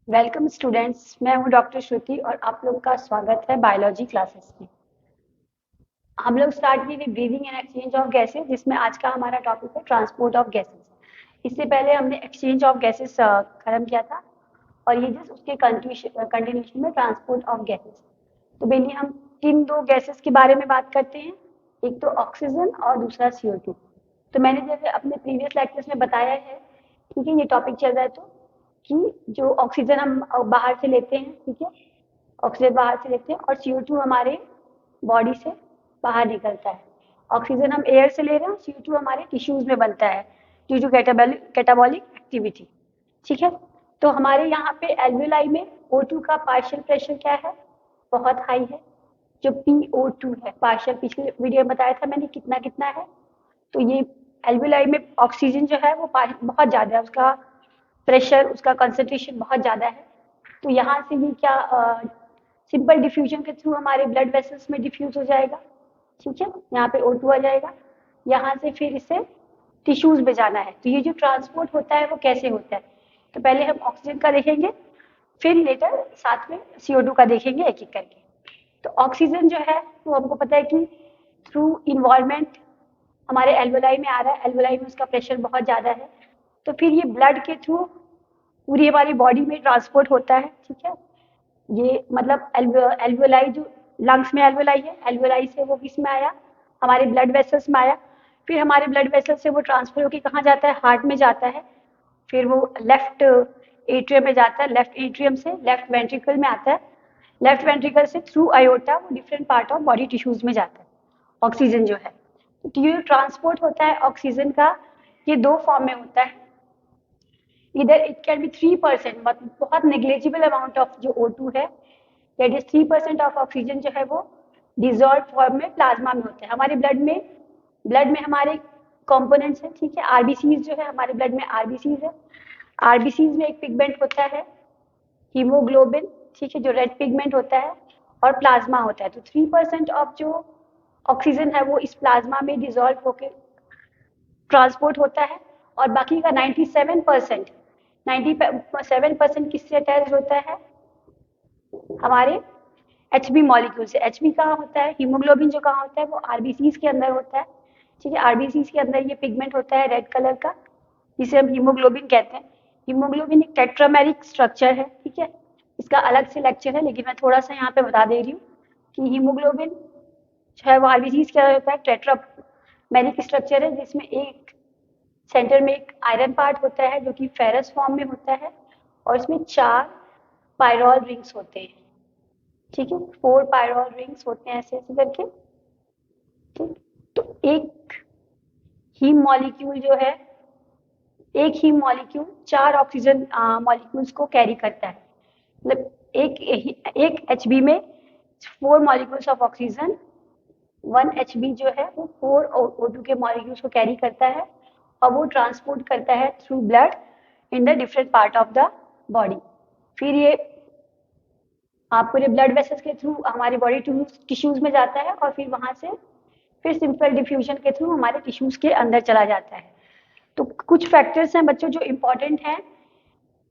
Welcome students, मैं हूं doctor श्रुति और आप लोग का स्वागत है बायोलॉजी क्लासेस में। हम लोग स्टार्ट किए breathing and exchange of gases, जिसमें आज का हमारा टॉपिक है ट्रांसपोर्ट ऑफ गैसेस। इससे पहले हमने एक्सचेंज ऑफ गैसेस खत्म किया था और ये जस्ट उसके कंटिन्यूशन में ट्रांसपोर्ट ऑफ गैसेस। तो बेली हम किन दो गैसेस के बारे में बात करते हैं, एक तो ऑक्सीजन और दूसरा CO2। तो मैंने जैसे अपने प्रीवियस लेक्चर्स में बताया है, ठीक है, ये टॉपिक चल रहा है तो कि जो ऑक्सीजन हम बाहर से लेते हैं, ठीक है, ऑक्सीजन बाहर से लेते हैं और CO2 हमारे बॉडी से बाहर निकलता है। ऑक्सीजन हम एयर से ले रहे हैं, CO2 हमारे टिश्यूज में बनता है ड्यू टू कैटाबॉलिक एक्टिविटी। ठीक है, तो हमारे यहाँ पे एल्वेलाई में O2 का पार्शियल प्रेशर क्या है, बहुत हाई है। जो PO2 है, पार्शियल, पिछले वीडियो में बताया था मैंने कितना कितना है। तो ये एल्वेलाई में ऑक्सीजन जो है वो बहुत ज़्यादा है, उसका प्रेशर, उसका कंसंट्रेशन बहुत ज़्यादा है। तो यहाँ से ये क्या सिंपल डिफ्यूजन के थ्रू हमारे ब्लड वेसल्स में डिफ्यूज हो जाएगा। ठीक है, यहाँ पे O2 आ जाएगा, यहाँ से फिर इसे टिश्यूज में जाना है। तो ये जो ट्रांसपोर्ट होता है वो कैसे होता है, तो पहले हम ऑक्सीजन का देखेंगे, फिर लेटर साथ में CO2 का देखेंगे एक एक करके। तो ऑक्सीजन जो है वो हमको पता है कि थ्रू इन्वॉल्वमेंट हमारे एल्वेलाई में आ रहा है, एल्वेलाई में उसका प्रेशर बहुत ज़्यादा है, तो फिर ये ब्लड के थ्रू पूरी हमारी बॉडी में ट्रांसपोर्ट होता है। ठीक है, ये मतलब एल्वेलाई जो लंग्स में एल्वेलाई है, एल्वेलाई से वो किस में आया, हमारे ब्लड वेसल्स में आया, फिर हमारे ब्लड वेसल से वो ट्रांसफर होकर कहाँ जाता है, हार्ट में जाता है, फिर वो लेफ्ट एट्रियम में जाता है, लेफ्ट एट्रियम से लेफ्ट वेंट्रिकल में आता है, लेफ्ट वेंट्रिकल से थ्रू आयोटा वो different part of body tissues में जाता है ऑक्सीजन जो है। तो ये ट्रांसपोर्ट होता है ऑक्सीजन का, ये दो फॉर्म में होता है। इधर इट कैन बी 3%, मतलब बहुत नेग्लेजिबल अमाउंट ऑफ जो O2 है, दैट इज 3% ऑफ ऑक्सीजन जो है वो डिजॉल्व फॉर्म में प्लाज्मा में होता है। हमारे ब्लड में हमारे कंपोनेंट्स हैं, ठीक है, आरबीसीज जो है हमारे ब्लड में आरबीसीज है। आरबीसीज में एक पिगमेंट होता है हीमोग्लोबिन, ठीक है, जो रेड पिगमेंट होता है, और प्लाज्मा होता है। तो 3% ऑफ जो ऑक्सीजन है वो इस प्लाज्मा में डिजॉल्व होकर ट्रांसपोर्ट होता है, और बाकी का 97% किससे अटैच होता है, हमारे HB मॉलिक्यूल से। HB कहाँ होता है, हीमोग्लोबिन जो कहाँ होता है वो आरबीसीज के अंदर होता है। ठीक है, आरबीसीज के अंदर ये पिगमेंट होता है रेड कलर का, जिसे हम हीमोग्लोबिन कहते हैं। हीमोग्लोबिन एक टेट्रामेरिक स्ट्रक्चर है, ठीक है, इसका अलग से लेक्चर है, लेकिन मैं थोड़ा सा यहाँ पे बता दे रही हूँ कि हीमोग्लोबिन जो है वो आरबीसीज क्या होता है, टेट्रामेरिक स्ट्रक्चर है, जिसमें एक सेंटर में एक आयरन पार्ट होता है जो कि फेरस फॉर्म में होता है, और इसमें 4 पायरोल रिंग्स होते हैं। ठीक है, 4 पायरोल रिंग्स होते हैं ऐसे ऐसे करके। ठीक, तो एक हीम मॉलिक्यूल जो है, एक ही मॉलिक्यूल 4 ऑक्सीजन मॉलिक्यूल्स को कैरी करता है। मतलब एक HB में 4 मॉलिक्यूल्स ऑफ ऑक्सीजन, 1 HB जो है वो 4 O2 के मॉलिक्यूल्स को कैरी करता है, और वो ट्रांसपोर्ट करता है through blood in the different part of the body. फिर ये पूरे ब्लड वेसल्स के थ्रू हमारी बॉडी टिश्यूज में जाता है, और फिर वहां से फिर सिंपल डिफ्यूजन के थ्रू हमारे टिश्यूज के अंदर चला जाता है। तो कुछ फैक्टर्स हैं बच्चों जो इम्पोर्टेंट हैं।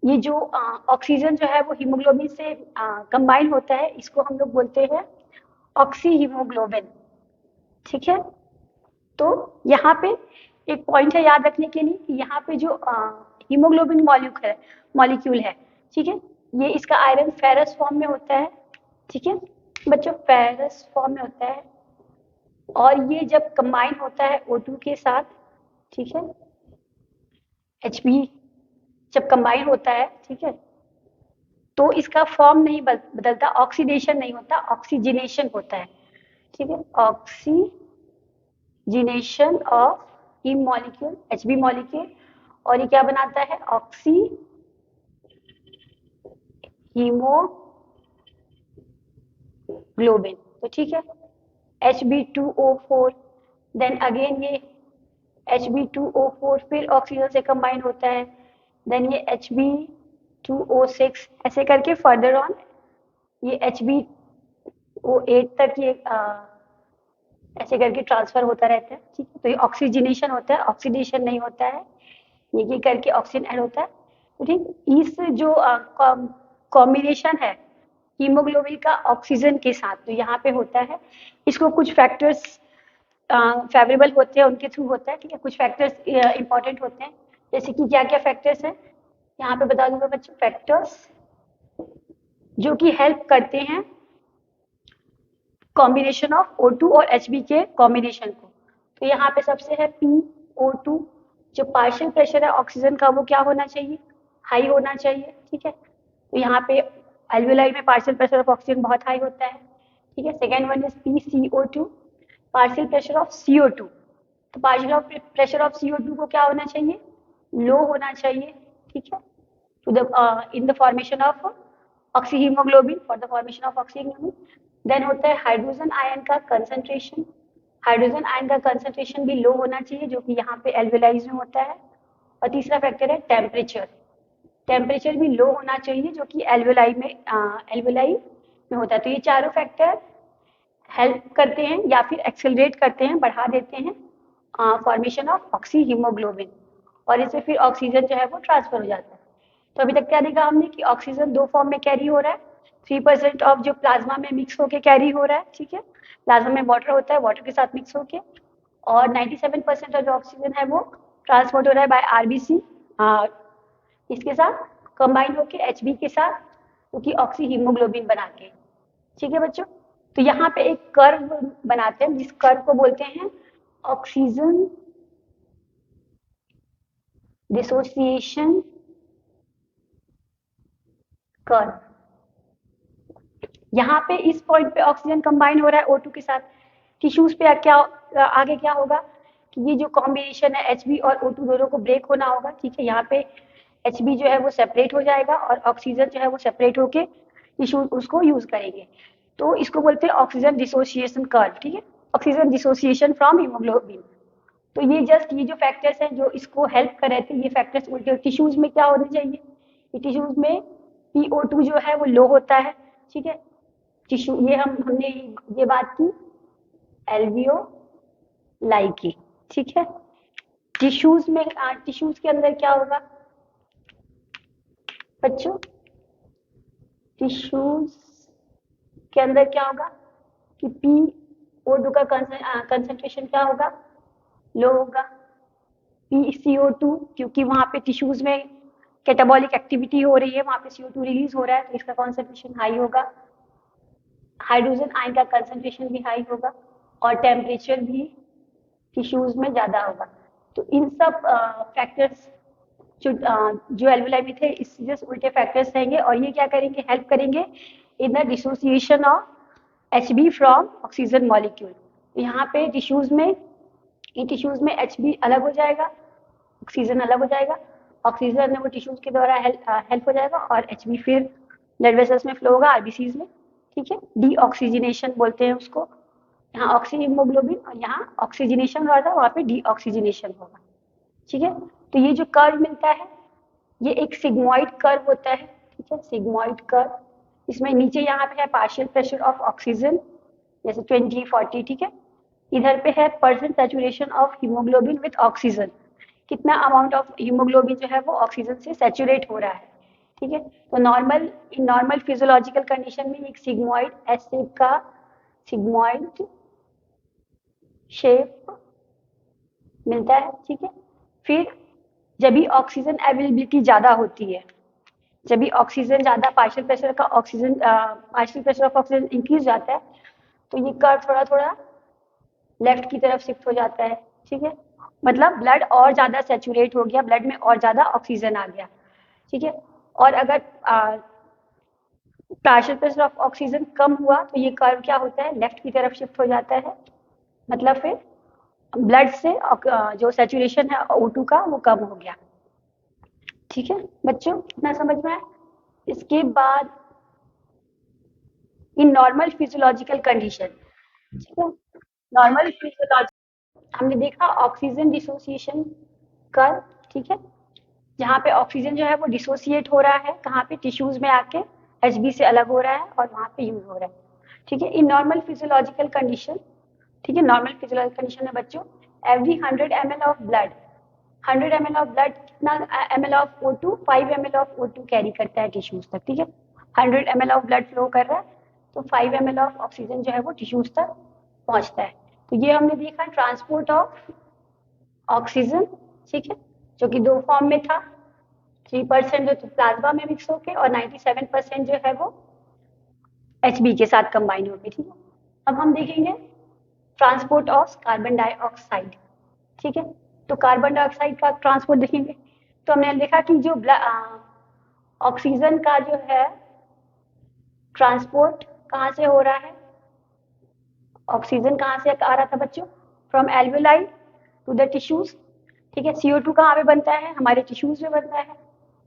ये जो ऑक्सीजन जो है वो हीमोग्लोबिन से कंबाइन होता है, इसको हम लोग बोलते हैं ऑक्सी हीमोग्लोबिन। ठीक है, तो यहाँ पे एक पॉइंट है याद रखने के लिए कि यहाँ पे जो हीमोग्लोबिन मॉलिक्यूल है, ठीक है, ये इसका आयरन फेरस फॉर्म में होता है। ठीक है बच्चों, फेरस फॉर्म में होता है, और ये जब कंबाइन होता है O2 के साथ, ठीक है, HB जब कंबाइन होता है, ठीक है, तो इसका फॉर्म नहीं बदलता, ऑक्सीडेशन नहीं होता, ऑक्सीजनेशन होता है। ठीक है, oxygenation of haem molecule, HB molecule, और ये क्या बनाता है, ऑक्सी हीमोग्लोबिन। तो ठीक है, Hb2O4, देन अगेन ये Hb2O4 फिर ऑक्सीजन से कंबाइन होता है, देन ये Hb2O6, ऐसे करके फर्दर ऑन ये HbO8 तक ये ऐसे करके ट्रांसफर होता रहता है। ठीक है, तो ये ऑक्सीजनेशन होता है, ऑक्सीडेशन नहीं होता है, ये करके ऑक्सीजन ऐड होता है। तो ठीक, इस जो कॉम्बिनेशन है हीमोग्लोबिन का ऑक्सीजन के साथ, तो यहाँ पे होता है, इसको कुछ फैक्टर्स फेवरेबल होते हैं, उनके थ्रू होता है, ठीक है। कुछ फैक्टर्स इंपॉर्टेंट होते हैं, जैसे कि क्या क्या फैक्टर्स हैं यहाँ पे बता दूंगा बच्चों। फैक्टर्स जो कि हेल्प करते हैं कॉम्बिनेशन ऑफ O2 और Hb के कॉम्बिनेशन को। तो यहाँ पे सबसे है PO2, जो पार्शियल प्रेशर है ऑक्सीजन का वो क्या होना चाहिए, हाई होना चाहिए, ठीक है। तो यहाँ पे एल्वेओलाई में पार्शियल प्रेशर ऑफ ऑक्सीजन बहुत हाई होता है, ठीक है। Second one is PCO2, partial pressure of CO2। तो partial of pressure of CO2 को क्या होना चाहिए, लो होना चाहिए, ठीक है, to the in the formation of oxyhaemoglobin, for the formation of oxyhaemoglobin. Then होता है हाइड्रोजन आयन का कंसंट्रेशन, हाइड्रोजन आयन का कंसंट्रेशन भी लो होना चाहिए, जो कि यहाँ पे एल्वेलाइज में होता है। और तीसरा फैक्टर है टेम्परेचर, टेम्परेचर भी लो होना चाहिए, जो कि एल्वेलाई में होता है। तो ये चारों फैक्टर हेल्प करते हैं या फिर एक्सेलरेट करते हैं, बढ़ा देते हैं फॉर्मेशन ऑफ ऑक्सीहीमोग्लोबिन, और इससे फिर ऑक्सीजन जो है वो ट्रांसफर हो जाता है। तो अभी तक क्या देखा हमने कि ऑक्सीजन दो फॉर्म में कैरी हो रहा है, 3% ऑफ जो प्लाज्मा में मिक्स होके कैरी हो रहा है, ठीक है। प्लाज्मा में वाटर होता है, वाटर के साथ मिक्स होके, और 97% ऑफ जो ऑक्सीजन है वो ट्रांसपोर्ट हो रहा है बाय आरबीसी, इसके साथ कंबाइन होके एचबी के साथ, क्योंकि ऑक्सीहीमोग्लोबिन बना के, ठीक है बच्चों। तो यहाँ पे एक कर्व बनाते हैं, जिस कर्व को बोलते हैं ऑक्सीजन डिसोसिएशन कर्व। यहाँ पे इस पॉइंट पे ऑक्सीजन कंबाइन हो रहा है O2 के साथ, टिश्यूज पे क्या आगे क्या होगा कि ये जो कॉम्बिनेशन है Hb और O2 दोनों को ब्रेक होना होगा, ठीक है। यहाँ पे Hb जो है वो सेपरेट हो जाएगा और ऑक्सीजन जो है वो सेपरेट होके टिश्यू उसको यूज करेंगे। तो इसको बोलते हैं ऑक्सीजन डिसोसिएशन कर्व, ठीक है, ऑक्सीजन डिसोसिएशन फ्रॉम हीमोग्लोबिन। तो ये जस्ट ये जो फैक्टर्स हैं जो इसको हेल्प कर रहे थे, ये फैक्टर्स उल्टे टिश्यूज में क्या होने चाहिए, ये टिश्यूज में PO2 जो है वो लो होता है, ठीक है। टिश्यू ये हमने ये बात की एल्वियोलाई की, ठीक है। टिश्यूज में टिश्यूज के अंदर क्या होगा बच्चों, टिश्यूज के अंदर क्या होगा कि PO2 का कंसंट्रेशन क्या होगा, लो होगा। PCO2, क्योंकि वहां पे टिश्यूज में कैटाबॉलिक एक्टिविटी हो रही है, वहां पे CO2 रिलीज हो रहा है, तो इसका कॉन्सेंट्रेशन हाई होगा। हाइड्रोजन आयन का कंसंट्रेशन भी हाई होगा और टेम्परेचर भी टिश्यूज में ज्यादा होगा। तो इन सब फैक्टर्स जो एल्वेलाई में थे, इससे जस्ट उल्टे फैक्टर्स रहेंगे, और ये क्या करेंगे, हेल्प करेंगे in the dissociation of Hb from oxygen molecule. यहाँ पे टिश्यूज में, इन टिश्यूज में Hb अलग हो जाएगा, ऑक्सीजन अलग हो जाएगा, ऑक्सीजन वो टिश्यूज के द्वारा हेल्प हो जाएगा और Hb फिर ब्लड वेसल्स में फ्लो होगा, आरबीसीज में, ठीक है। डीऑक्सीजनेशन बोलते हैं उसको, यहाँ ऑक्सीहीमोग्लोबिन और यहाँ ऑक्सीजनेशन हो रहा था, वहाँ पे डीऑक्सीजनेशन होगा, ठीक है। तो ये जो कर्व मिलता है ये एक सिग्मॉइड कर्व होता है, ठीक है, सिग्मॉइड कर्व। इसमें नीचे यहाँ पे है पार्शियल प्रेशर ऑफ ऑक्सीजन जैसे 20-40, ठीक है। इधर पे है percent saturation of haemoglobin with oxygen, कितना अमाउंट ऑफ हीमोग्लोबिन जो है वो ऑक्सीजन से सैचुरेट हो रहा है, ठीक है। तो नॉर्मल फिजियोलॉजिकल कंडीशन में एक सिग्मॉइड एस शेप का सिग्मॉइड शेप मिलता है, ठीक है। फिर जब भी ऑक्सीजन अवेलेबिलिटी ज्यादा होती है, जब भी ऑक्सीजन ज्यादा partial pressure of oxygen increase जाता है, तो ये कर्व थोड़ा थोड़ा लेफ्ट की तरफ शिफ्ट हो जाता है, ठीक है। मतलब ब्लड और ज्यादा सैचुरेट हो गया, ब्लड में और ज्यादा ऑक्सीजन आ गया, ठीक है। और अगर पार्शियल प्रेशर ऑफ ऑक्सीजन कम हुआ तो ये कर्व क्या होता है, लेफ्ट की तरफ शिफ्ट हो जाता है, मतलब फिर ब्लड से जो सैचुरेशन है O2 का वो कम हो गया, ठीक है बच्चों, इतना समझ में आया। इसके बाद इन नॉर्मल फिजियोलॉजिकल कंडीशन, ठीक है, नॉर्मल फिजियोलॉजिकल हमने देखा ऑक्सीजन डिसोसिएशन कर्व, ठीक है, जहाँ पे ऑक्सीजन जो है वो डिसोसिएट हो रहा है, कहाँ पे टिश्यूज में आके Hb से अलग हो रहा है और वहाँ पे यूज हो रहा है, ठीक है। इन नॉर्मल फिजियोलॉजिकल कंडीशन, ठीक है, नॉर्मल फिजियोलॉजिकल कंडीशन में बच्चों every 100 ml of blood 100 ml of blood कितना ml of O2, 5 ml of O2 carry करता है टिश्यूज तक, ठीक है। 100 ml ऑफ ब्लड फ्लो कर रहा है तो 5 ml ऑफ ऑक्सीजन जो है वो टिश्यूज तक पहुंचता है। तो ये हमने देखा ट्रांसपोर्ट ऑफ ऑक्सीजन, ठीक है, जो कि दो फॉर्म में था, 3% जो प्लाज्मा में मिक्स होके और 97% जो है वो HB के साथ कंबाइन होके, ठीक है। अब हम देखेंगे ट्रांसपोर्ट ऑफ कार्बन डाइऑक्साइड, ठीक है। तो कार्बन डाइऑक्साइड का ट्रांसपोर्ट देखेंगे तो हमने देखा कि जो ऑक्सीजन का जो है ट्रांसपोर्ट कहाँ से हो रहा है, ऑक्सीजन कहाँ से आ रहा था बच्चों, from alveoli to the tissues, ठीक है। CO2 कहाँ पे बनता है, हमारे टिश्यूज में बनता है,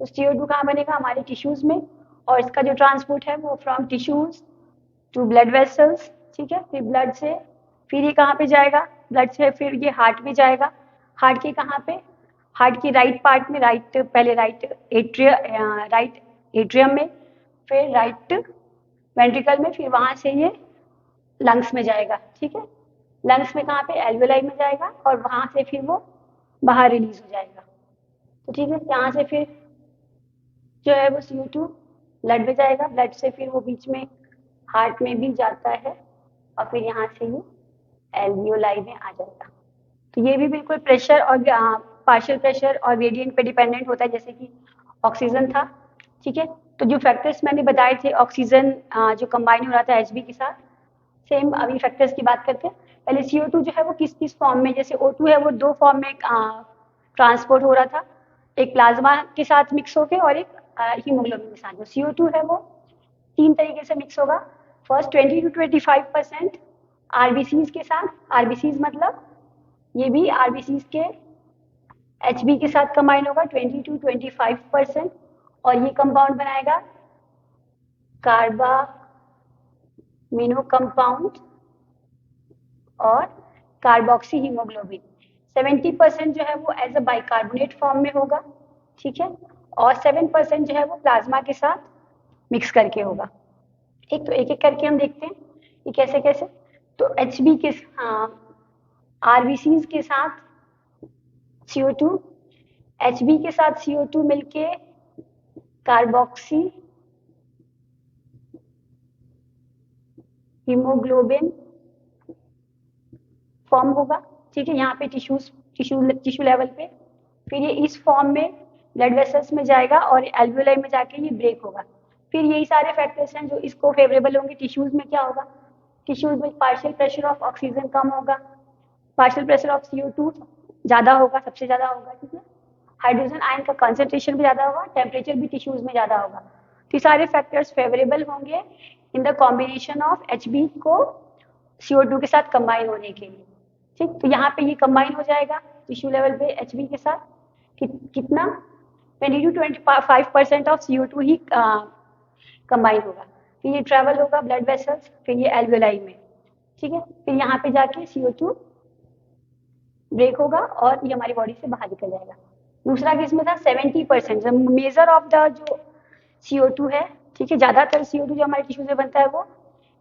तो CO2 कहाँ बनेगा, हमारे टिश्यूज में, और इसका जो ट्रांसपोर्ट है वो from tissues to blood vessels, ठीक है। फिर ब्लड से फिर ये कहाँ पे जाएगा, ब्लड से फिर ये हार्ट में जाएगा, हार्ट के कहाँ पे, हार्ट के राइट पार्ट में, पहले राइट एट्रियम में, फिर राइट वेंट्रिकल में, फिर वहां से ये लंग्स में जाएगा, ठीक है। लंग्स में कहाँ पे, एल्वेलाई में जाएगा और वहां से फिर वो बाहर रिलीज हो जाएगा, तो ठीक है। यहाँ से फिर जो है वो CO2 ब्लड में जाएगा, ब्लड से फिर वो बीच में हार्ट में भी जाता है और फिर यहाँ से ये एल्वियोलाई में आ जाएगा। तो ये भी बिल्कुल प्रेशर और पार्शियल प्रेशर और ग्रेडियंट पे डिपेंडेंट होता है, जैसे कि ऑक्सीजन था, ठीक है। तो जो फैक्टर्स मैंने बताए थे, ऑक्सीजन जो कंबाइन हो रहा था HB के साथ, सेम अभी फैक्टर्स की बात करते हैं। पहले CO2 जो है वो किस किस फॉर्म में, जैसे O2 है वो दो फॉर्म में ट्रांसपोर्ट हो रहा था, एक प्लाज्मा के साथ मिक्स होके और एक हीमोग्लोबिन के साथ। जो CO2 है वो तीन तरीके से मिक्स होगा, फर्स्ट 20 to 25% RBCs के साथ, RBCs मतलब ये भी RBCs के HB के साथ कंबाइन होगा 20 to 25%, और ये कंपाउंड बनाएगा कार्बामिनो कंपाउंड और कार्बोक्सी हीमोग्लोबिन। 70% जो है वो एज अ बाइकार्बोनेट फॉर्म में होगा, ठीक है, और 7% जो है वो प्लाज्मा के साथ मिक्स करके होगा। एक तो एक एक करके हम देखते हैं कि कैसे कैसे। तो HB के RBCs के साथ CO2, HB के साथ CO2 मिलके कार्बोक्सी हीमोग्लोबिन फॉर्म होगा, ठीक है, यहाँ पे टिश्यू लेवल पे। फिर ये इस फॉर्म में ब्लड वेसल्स में जाएगा और एल्वियोलाई में जाके ये ब्रेक होगा। फिर यही सारे फैक्टर्स हैं जो इसको फेवरेबल होंगे। टिश्यूज में क्या होगा, टिश्यूज में पार्शियल प्रेशर ऑफ ऑक्सीजन कम होगा, पार्शियल प्रेशर ऑफ CO2 ज़्यादा होगा, सबसे ज़्यादा होगा, ठीक है। हाइड्रोजन आयन का कंसेंट्रेशन भी ज़्यादा होगा, टेम्परेचर भी टिश्यूज में ज़्यादा होगा। तो ये सारे फैक्टर्स फेवरेबल होंगे in the combination of HB को CO2 के साथ कंबाइन होने के लिए, ठीक। तो यहाँ पे ये कंबाइन हो जाएगा टिश्यू लेवल पे HB के साथ, कितना 20 to 25% of CO2 he combine होगा। फिर ये ट्रेवल होगा ब्लड वेसल्स, फिर ये एल्वियोलाई में, ठीक है। फिर यहाँ पे जाके CO2 ब्रेक होगा और ये हमारी बॉडी से बाहर निकल जाएगा। दूसरा किसमें था 70%, मेजर ऑफ द जो CO2 है, ठीक है, ज्यादातर CO2 जो हमारे टिश्यू से बनता है वो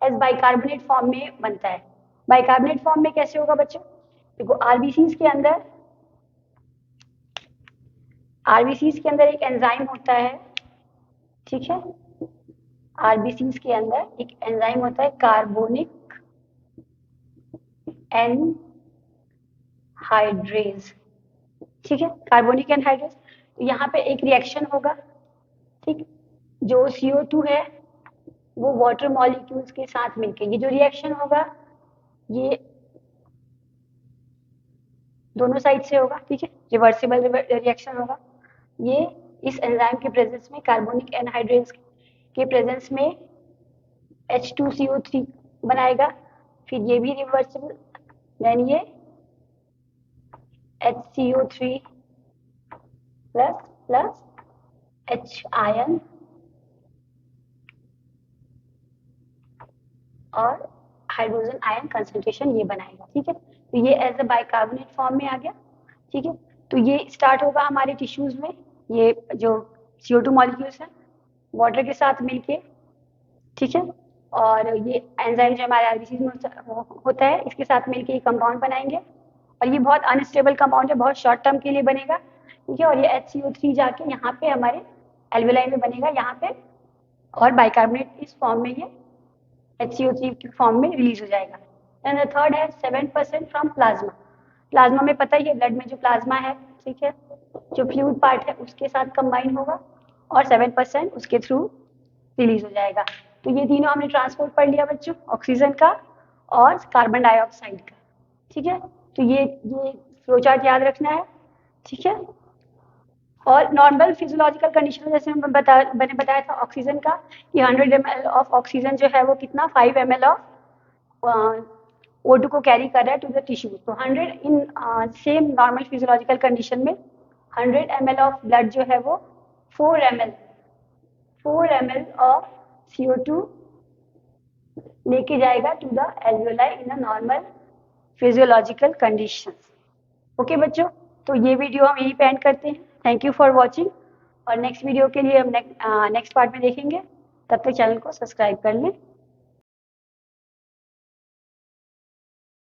एज बाइकार्बोनेट फॉर्म में बनता है। बाइकार्बोनेट फॉर्म में कैसे होगा बच्चों, देखो RBCs के अंदर एक एंजाइम होता है, ठीक है। RBCs के अंदर एक एंजाइम होता है कार्बोनिक एनहाइड्रेज, ठीक है, कार्बोनिक एनहाइड्रेज। तो यहाँ पे एक रिएक्शन होगा, ठीक, जो CO2 है वो वाटर मॉलिक्यूल्स के साथ मिलके, ये जो रिएक्शन होगा ये दोनों साइड से होगा, ठीक है, रिवर्सिबल रिएक्शन होगा। ये इस एंजाइम के प्रेजेंस में, कार्बोनिक एनहाइड्रेज के प्रेजेंस में H2CO3 बनाएगा, फिर ये भी रिवर्सिबल, देन ये HCO3 plus plus H ion और हाइड्रोजन आयन कंसंट्रेशन ये बनाएगा, ठीक है। तो ये एज अ बाइकार्बोनेट फॉर्म में आ गया, ठीक है। तो ये स्टार्ट होगा हमारे टिश्यूज में, ये जो CO2 मॉलिक्यूल्स हैं वाटर के साथ मिलके, ठीक है, और ये एंजाइम जो हमारे RBC में होता है इसके साथ मिलके ये कंपाउंड बनाएंगे और ये बहुत अनस्टेबल कंपाउंड है, बहुत शॉर्ट टर्म के लिए बनेगा, ठीक है। और ये HCO3 जाके यहाँ पे हमारे एल्वेलाई में बनेगा यहाँ पे, और बाइकार्बोनेट इस फॉर्म में ये HCO3 की फॉर्म में रिलीज हो जाएगा। एंड द थर्ड है 7% फ्रॉम प्लाज्मा। प्लाज्मा में पता ही है, ब्लड में जो प्लाज्मा है, ठीक है, जो फ्लूइड पार्ट है उसके साथ कंबाइन होगा और 7% उसके थ्रू रिलीज हो जाएगा। तो ये तीनों हमने ट्रांसपोर्ट पढ़ लिया बच्चों, ऑक्सीजन का और कार्बन डाइऑक्साइड का, ठीक है। तो ये फ्लो चार्ट याद रखना है, ठीक है। और नॉर्मल फिजियोलॉजिकल कंडीशन में जैसे मैंने बताया था ऑक्सीजन का कि 100 ml ऑफ ऑक्सीजन जो है वो कितना 5 ml ऑफ O2 को कैरी कर रहा है टू द टिश्यू। तो 100 in same normal physiological condition में 100 ml ऑफ ब्लड जो है वो 4 ml ऑफ CO2 लेके जाएगा to the alveoli in a normal physiological condition. Okay बच्चों, तो ये वीडियो हम यहीं पे एंड करते हैं। थैंक यू फॉर वॉचिंग, और नेक्स्ट वीडियो के लिए हम नेक्स्ट पार्ट में देखेंगे। तब तक चैनल को सब्सक्राइब कर लें।